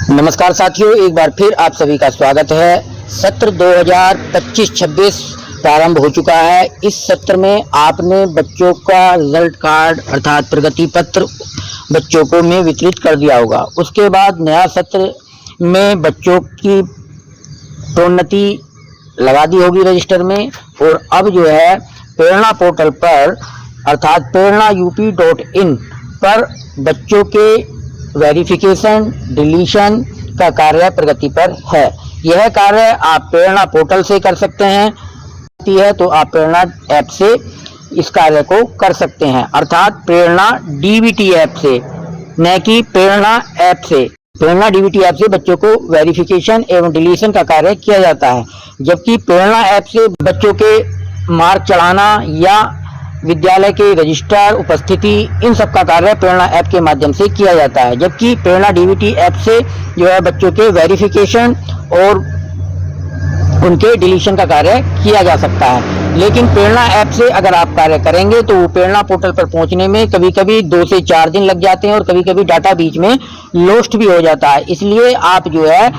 नमस्कार साथियों, एक बार फिर आप सभी का स्वागत है। सत्र 2025-26 प्रारंभ हो चुका है। इस सत्र में आपने बच्चों का रिजल्ट कार्ड अर्थात प्रगति पत्र बच्चों को में वितरित कर दिया होगा। उसके बाद नया सत्र में बच्चों की प्रोन्नति लगा दी होगी रजिस्टर में। और अब जो है प्रेरणा पोर्टल पर अर्थात prerna.up.in पर बच्चों के वेरिफिकेशन डिलीशन का कार्य प्रगति पर है। यह कार्य आप प्रेरणा पोर्टल से कर सकते हैं तो आप प्रेरणा ऐप से इस कार्य को कर सकते हैं, अर्थात प्रेरणा डीबीटी ऐप से, न कि प्रेरणा ऐप से। प्रेरणा डीबीटी ऐप से बच्चों को वेरिफिकेशन एवं डिलीशन का कार्य किया जाता है, जबकि प्रेरणा ऐप से बच्चों के मार्क चढ़ाना या विद्यालय के रजिस्टर उपस्थिति इन सब का कार्य प्रेरणा ऐप के माध्यम से किया जाता है। जबकि प्रेरणा डीबीटी ऐप से जो है बच्चों के वेरिफिकेशन और उनके डिलीशन का कार्य किया जा सकता है। लेकिन प्रेरणा ऐप से अगर आप कार्य करेंगे तो वो प्रेरणा पोर्टल पर पहुंचने में कभी कभी 2 से 4 दिन लग जाते हैं और कभी कभी डाटा बीच में लॉस्ट भी हो जाता है। इसलिए आप जो है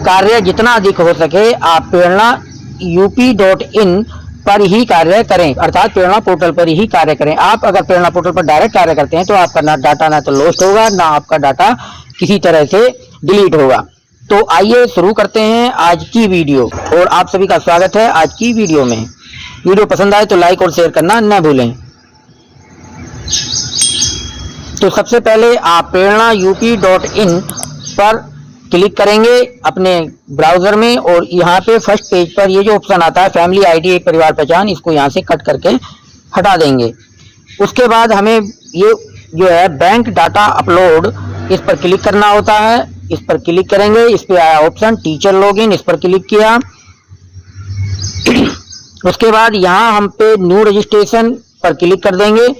कार्य जितना अधिक हो सके आप प्रेरणा up.in पर ही कार्य करें, अर्थात प्रेरणा पोर्टल पर ही कार्य करें। आप अगर प्रेरणा पोर्टल पर डायरेक्ट कार्य करते हैं तो आपका डाटा ना तो लॉस्ट होगा, ना आपका डाटा किसी तरह से डिलीट होगा। तो आइए शुरू करते हैं आज की वीडियो और आप सभी का स्वागत है आज की वीडियो में। वीडियो पसंद आए तो लाइक और शेयर करना न भूलें। तो सबसे पहले आप प्रेरणा up.in पर क्लिक करेंगे अपने ब्राउजर में और यहाँ पे फर्स्ट पेज पर ये जो ऑप्शन आता है फैमिली आईडी एक परिवार पहचान, इसको यहाँ से कट करके हटा देंगे। उसके बाद हमें ये जो है बैंक डाटा अपलोड, इस पर क्लिक करना होता है। इस पर क्लिक करेंगे, इस पे आया ऑप्शन टीचर लॉगिन, इस पर क्लिक किया। उसके बाद यहाँ हम पे न्यू रजिस्ट्रेशन पर क्लिक कर देंगे।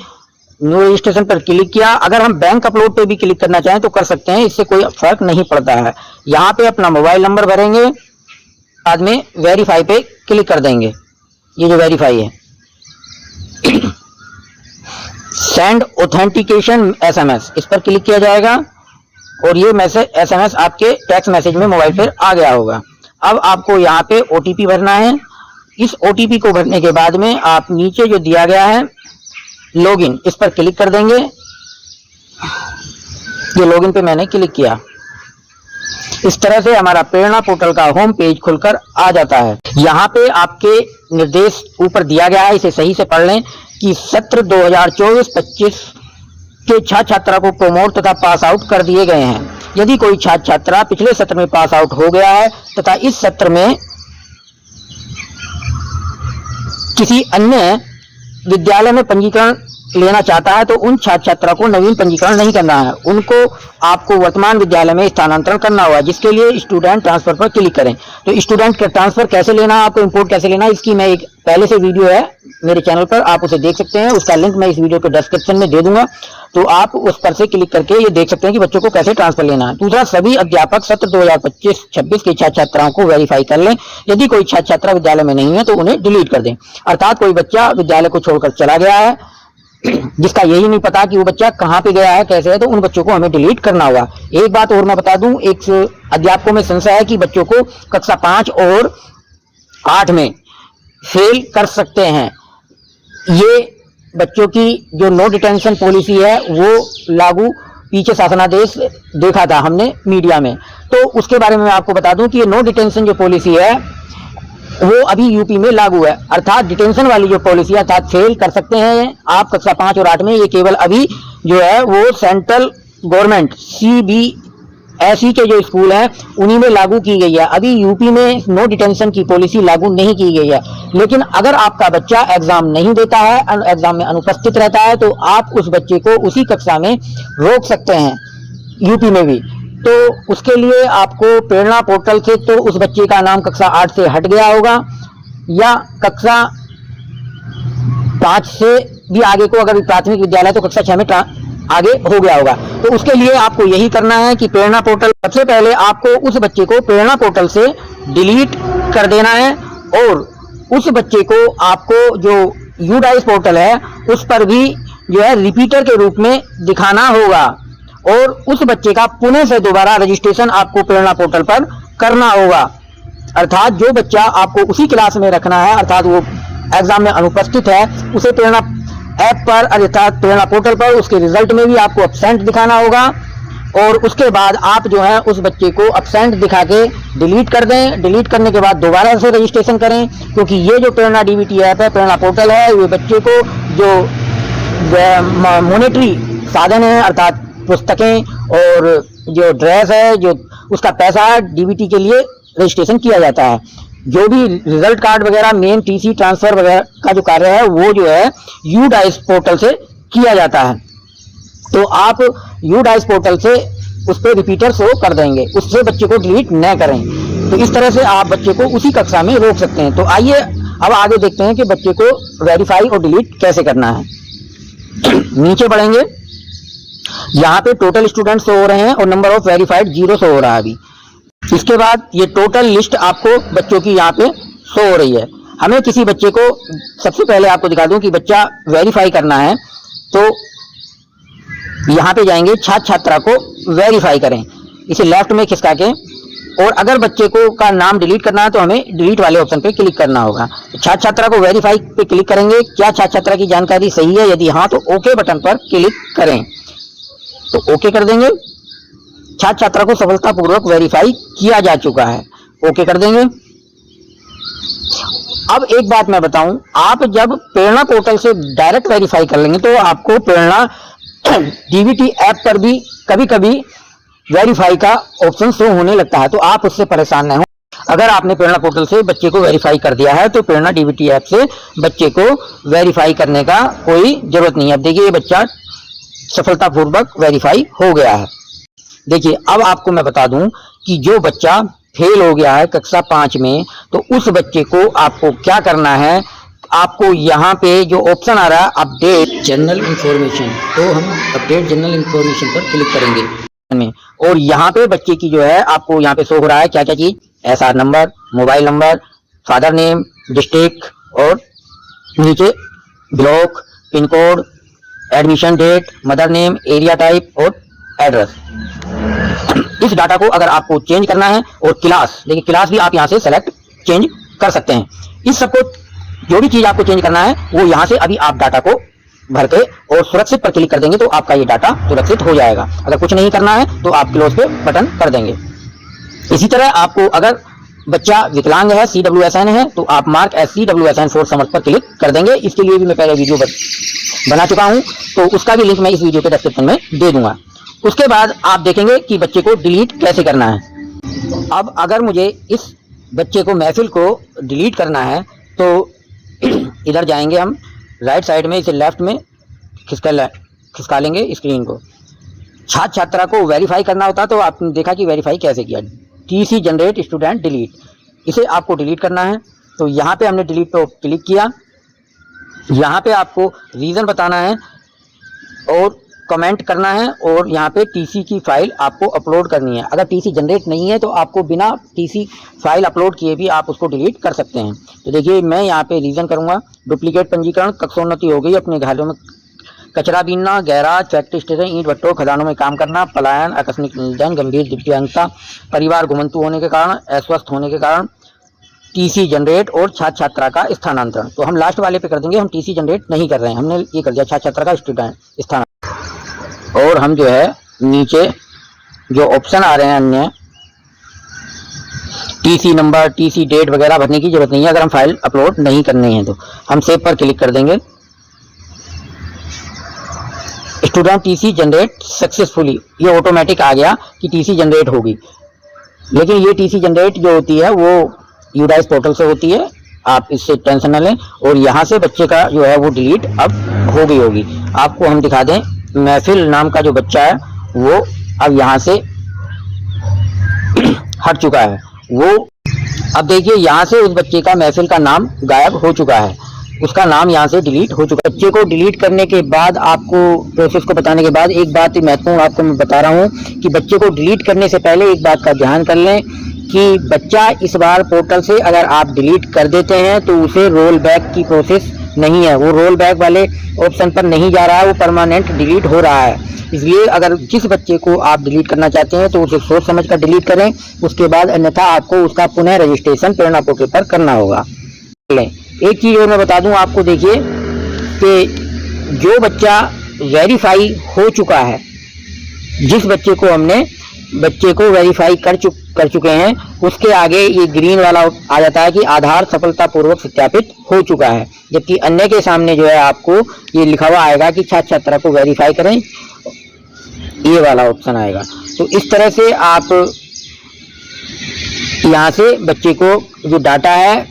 न्यू रजिस्ट्रेशन पर क्लिक किया। अगर हम बैंक अपलोड पे भी क्लिक करना चाहें तो कर सकते हैं, इससे कोई फर्क नहीं पड़ता है। यहाँ पे अपना मोबाइल नंबर भरेंगे, बाद में वेरीफाई पे क्लिक कर देंगे। ये जो वेरीफाई है सेंड ऑथेंटिकेशन SMS, इस पर क्लिक किया जाएगा और ये मैसेज SMS आपके टेक्स्ट मैसेज में मोबाइल पर आ गया होगा। अब आपको यहाँ पे OTP भरना है। इस OTP को भरने के बाद में आप नीचे जो दिया गया है लॉगिन, इस पर क्लिक कर देंगे। ये लॉगिन पे मैंने क्लिक किया। इस तरह से हमारा प्रेरणा पोर्टल का होम पेज खुलकर आ जाता है। यहाँ पे आपके निर्देश ऊपर दिया गया है, इसे सही से पढ़ लें कि सत्र 2024-25 के छात्र छात्रा को प्रोमोट तथा पास आउट कर दिए गए हैं। यदि कोई छात्र छात्रा पिछले सत्र में पास आउट हो गया है तथा इस सत्र में किसी अन्य विद्यालय में पंजीकरण लेना चाहता है तो उन छात्र छात्रा को नवीन पंजीकरण नहीं करना है, उनको आपको वर्तमान विद्यालय में स्थानांतरण करना होगा, जिसके लिए स्टूडेंट ट्रांसफर पर क्लिक करें। तो स्टूडेंट का ट्रांसफर कैसे लेना है, आपको इंपोर्ट कैसे लेना है, इसकी मैं एक पहले से वीडियो है मेरे चैनल पर, आप उसे देख सकते हैं। उसका लिंक मैं इस वीडियो के डिस्क्रिप्शन में दे दूंगा, तो आप उस पर से क्लिक करके ये देख सकते हैं कि बच्चों को कैसे ट्रांसफर लेना है। दूसरा, सभी अध्यापक सत्र 2025-26 के छात्र छात्राओं को वेरीफाई कर लें। यदि कोई छात्र छात्रा विद्यालय में नहीं है तो उन्हें डिलीट कर दें, अर्थात कोई बच्चा विद्यालय को छोड़कर चला गया है जिसका यही नहीं पता कि वो बच्चा कहाँ पे गया है, कैसे है, तो उन बच्चों को हमें डिलीट करना होगा। एक बात और मैं बता दूं, एक अध्यापकों में संशय है कि बच्चों को कक्षा 5 और 8 में फेल कर सकते हैं। ये बच्चों की जो नो डिटेंशन पॉलिसी है वो लागू पीछे शासनादेश देखा था हमने मीडिया में, तो उसके बारे में मैं आपको बता दूं कि ये नो डिटेंशन जो पॉलिसी है वो अभी यूपी में लागू है। अर्थात डिटेंशन वाली जो पॉलिसी है, अर्थात फेल कर सकते हैं आप कक्षा 5 और 8 में, ये केवल अभी जो है वो सेंट्रल गवर्नमेंट CBSE के जो स्कूल हैं उन्हीं में लागू की गई है। अभी यूपी में नो डिटेंशन की पॉलिसी लागू नहीं की गई है। लेकिन अगर आपका बच्चा एग्जाम नहीं देता है, एग्जाम में अनुपस्थित रहता है, तो आप उस बच्चे को उसी कक्षा में रोक सकते हैं यूपी में भी। तो उसके लिए आपको प्रेरणा पोर्टल से तो उस बच्चे का नाम कक्षा 8 से हट गया होगा या कक्षा 5 से भी आगे को, अगर प्राथमिक विद्यालय तो कक्षा 6 में आगे हो गया होगा। तो उसके लिए आपको यही करना है कि प्रेरणा पोर्टल, सबसे पहले आपको उस बच्चे को प्रेरणा पोर्टल से डिलीट कर देना है और उस बच्चे को आपको जो UDAIS पोर्टल है उस पर भी जो है रिपीटर के रूप में दिखाना होगा। और उस बच्चे का पुनः से दोबारा रजिस्ट्रेशन आपको प्रेरणा पोर्टल पर करना होगा। अर्थात जो बच्चा आपको उसी क्लास में रखना है, अर्थात वो एग्जाम में अनुपस्थित है, उसे प्रेरणा ऐप पर अर्थात प्रेरणा पोर्टल पर उसके रिजल्ट में भी आपको एब्सेंट दिखाना होगा। और उसके बाद आप जो है उस बच्चे को एब्सेंट दिखा के डिलीट कर दें। डिलीट करने के बाद दोबारा से रजिस्ट्रेशन करें, क्योंकि ये जो प्रेरणा डीबीटी ऐप है, प्रेरणा पोर्टल है, ये बच्चे को जो मॉनेटरी साधन है अर्थात पुस्तकें और जो ड्रेस है, जो उसका पैसा डीबीटी के लिए रजिस्ट्रेशन किया जाता है। जो भी रिजल्ट कार्ड वगैरह, मेन टीसी ट्रांसफर वगैरह का जो कार्य है वो जो है यूडाइस पोर्टल से किया जाता है। तो आप यूडाइस पोर्टल से उस पर रिपीटर शो कर देंगे, उससे बच्चे को डिलीट न करें। तो इस तरह से आप बच्चे को उसी कक्षा में रोक सकते हैं। तो आइए अब आगे देखते हैं कि बच्चे को वेरीफाई और डिलीट कैसे करना है। नीचे बढ़ेंगे, यहाँ पे टोटल स्टूडेंट शो हो रहे हैं और नंबर ऑफ वेरीफाइड 0 शो हो रहा है अभी। इसके बाद ये टोटल लिस्ट आपको बच्चों की यहाँ पे शो हो रही है। हमें किसी बच्चे को, सबसे पहले आपको दिखा दूं कि बच्चा वेरीफाई करना है, तो यहाँ पे जाएंगे छात्र छात्रा को वेरीफाई करें, इसे लेफ्ट में खिसका के। और अगर बच्चे को का नाम डिलीट करना है तो हमें डिलीट वाले ऑप्शन पे क्लिक करना होगा। तो छात्र छात्रा को वेरीफाई पे क्लिक करेंगे। क्या छात्र छात्रा की जानकारी सही है? यदि हाँ तो ओके बटन पर क्लिक करें, तो ओके कर देंगे। छात्र छात्रा को सफलतापूर्वक वेरीफाई किया जा चुका है, ओके कर देंगे। अब एक बात मैं बताऊं, आप जब प्रेरणा पोर्टल से डायरेक्ट वेरीफाई कर लेंगे तो आपको प्रेरणा डीबीटी ऐप पर भी कभी कभी वेरीफाई का ऑप्शन शो होने लगता है, तो आप उससे परेशान न हो। अगर आपने प्रेरणा पोर्टल से बच्चे को वेरीफाई कर दिया है तो प्रेरणा डीबीटी ऐप से बच्चे को वेरीफाई करने का कोई जरूरत नहीं है। अब देखिए ये बच्चा सफलतापूर्वक वेरीफाई हो गया है। देखिए अब आपको मैं बता दूं कि जो बच्चा फेल हो गया है कक्षा 5 में, तो उस बच्चे को आपको क्या करना है, आपको यहाँ पे जो ऑप्शन आ रहा है अपडेट जनरल इंफॉर्मेशन, तो हम अपडेट जनरल इंफॉर्मेशन पर क्लिक करेंगे और यहाँ पे बच्चे की जो है आपको यहाँ पे शो हो रहा है क्या क्या चीज, SR number, mobile number, father name, district और नीचे block, pin code, admission date, mother name, area type और एड्रेस। इस डाटा को अगर आपको चेंज करना है और क्लास, देखिए क्लास भी आप यहाँ से सेलेक्ट चेंज कर सकते हैं। इस सबको जो भी चीज आपको चेंज करना है वो यहाँ से अभी आप डाटा को भर के और सुरक्षित पर क्लिक कर देंगे तो आपका ये डाटा सुरक्षित हो जाएगा। अगर कुछ नहीं करना है तो आप क्लोज पे बटन कर देंगे। इसी तरह आपको अगर बच्चा विकलांग है, CWSN है, तो आप मार्क एस CWSN फॉर समर्थ पर क्लिक कर देंगे। इसके लिए भी मैं पहले वीडियो बना चुका हूं, तो उसका भी लिंक मैं इस वीडियो के डिस्क्रिप्शन में दे दूंगा। उसके बाद आप देखेंगे कि बच्चे को डिलीट कैसे करना है। अब अगर मुझे इस बच्चे को महफिल को डिलीट करना है तो इधर जाएंगे हम राइट साइड में, इसे लेफ्ट में खिसका लेंगे स्क्रीन को। छात्र छात्रा को वेरीफाई करना होता तो आपने देखा कि वेरीफाई कैसे किया, TC जनरेट स्टूडेंट डिलीट, इसे आपको डिलीट करना है। तो यहाँ पे हमने डिलीट पे क्लिक किया। यहाँ पे आपको रीज़न बताना है और कमेंट करना है और यहाँ पे TC की फाइल आपको अपलोड करनी है। अगर TC जनरेट नहीं है तो आपको बिना TC फाइल अपलोड किए भी आप उसको डिलीट कर सकते हैं। तो देखिए मैं यहाँ पे रीज़न करूँगा, डुप्लीकेट पंजीकरण, कक्षोन्नति हो गई, अपने घरों में कचरा बीनना, गैराज, फैक्ट्री स्टेशन, ईंट भट्टों, खदानों में काम करना, पलायन, आकस्मिक निधन, गंभीर दिव्यांगता, परिवार घुमंतु होने के कारण, अस्वस्थ होने के कारण, TC जनरेट और छात्र छात्रा का स्थानांतरण। तो हम लास्ट वाले पे कर देंगे, हम TC जनरेट नहीं कर रहे हैं, हमने ये कर दिया छात्र छात्रा का स्टूडेंट स्थानांतरण। और हम जो है नीचे जो ऑप्शन आ रहे हैं अन्य TC नंबर, TC डेट वगैरह भरने की जरूरत नहीं है अगर हम फाइल अपलोड नहीं करनी है। तो हम सेव पर क्लिक कर देंगे। स्टूडेंट TC जनरेट सक्सेसफुली, ये ऑटोमेटिक आ गया कि TC जनरेट होगी। लेकिन ये TC जनरेट जो होती है वो यूडाइस पोर्टल से होती है, आप इससे टेंशन न लें। और यहाँ से बच्चे का जो है वो डिलीट अब हो गई होगी। आपको हम दिखा दें, महफिल नाम का जो बच्चा है वो अब यहाँ से हट चुका है। वो अब देखिए यहाँ से उस बच्चे का महफिल का नाम गायब हो चुका है, उसका नाम यहाँ से डिलीट हो चुका है। बच्चे को डिलीट करने के बाद आपको प्रोसेस को बताने के बाद एक बात महत्वपूर्ण आपको मैं बता रहा हूँ कि बच्चे को डिलीट करने से पहले एक बात का ध्यान कर लें कि बच्चा इस बार पोर्टल से अगर आप डिलीट कर देते हैं तो उसे रोल बैक की प्रोसेस नहीं है, वो रोल बैक वाले ऑप्शन पर नहीं जा रहा है, वो परमानेंट डिलीट हो रहा है। इसलिए अगर जिस बच्चे को आप डिलीट करना चाहते हैं तो उसे सोच समझ कर डिलीट करें, उसके बाद अन्यथा आपको उसका पुनः रजिस्ट्रेशन प्रेरणा पोर्टल पर करना होगा। एक चीज़ और मैं बता दूं आपको, देखिए कि जो बच्चा वेरीफाई हो चुका है, जिस बच्चे को वेरीफाई कर चुके हैं, उसके आगे ये ग्रीन वाला आ जाता है कि आधार सफलतापूर्वक सत्यापित हो चुका है, जबकि अन्य के सामने जो है आपको ये लिखा हुआ आएगा कि छात्र छात्रा को वेरीफाई करें, ये वाला ऑप्शन आएगा। तो इस तरह से आप यहाँ से बच्चे को जो डाटा है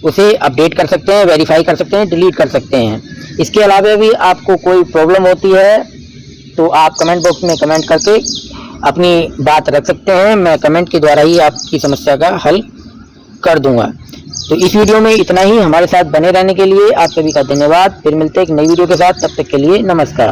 उसे अपडेट कर सकते हैं, वेरीफाई कर सकते हैं, डिलीट कर सकते हैं। इसके अलावा भी आपको कोई प्रॉब्लम होती है तो आप कमेंट बॉक्स में कमेंट करके अपनी बात रख सकते हैं, मैं कमेंट के द्वारा ही आपकी समस्या का हल कर दूंगा। तो इस वीडियो में इतना ही। हमारे साथ बने रहने के लिए आप सभी का धन्यवाद। फिर मिलते हैं एक नई वीडियो के साथ, तब तक के लिए नमस्कार।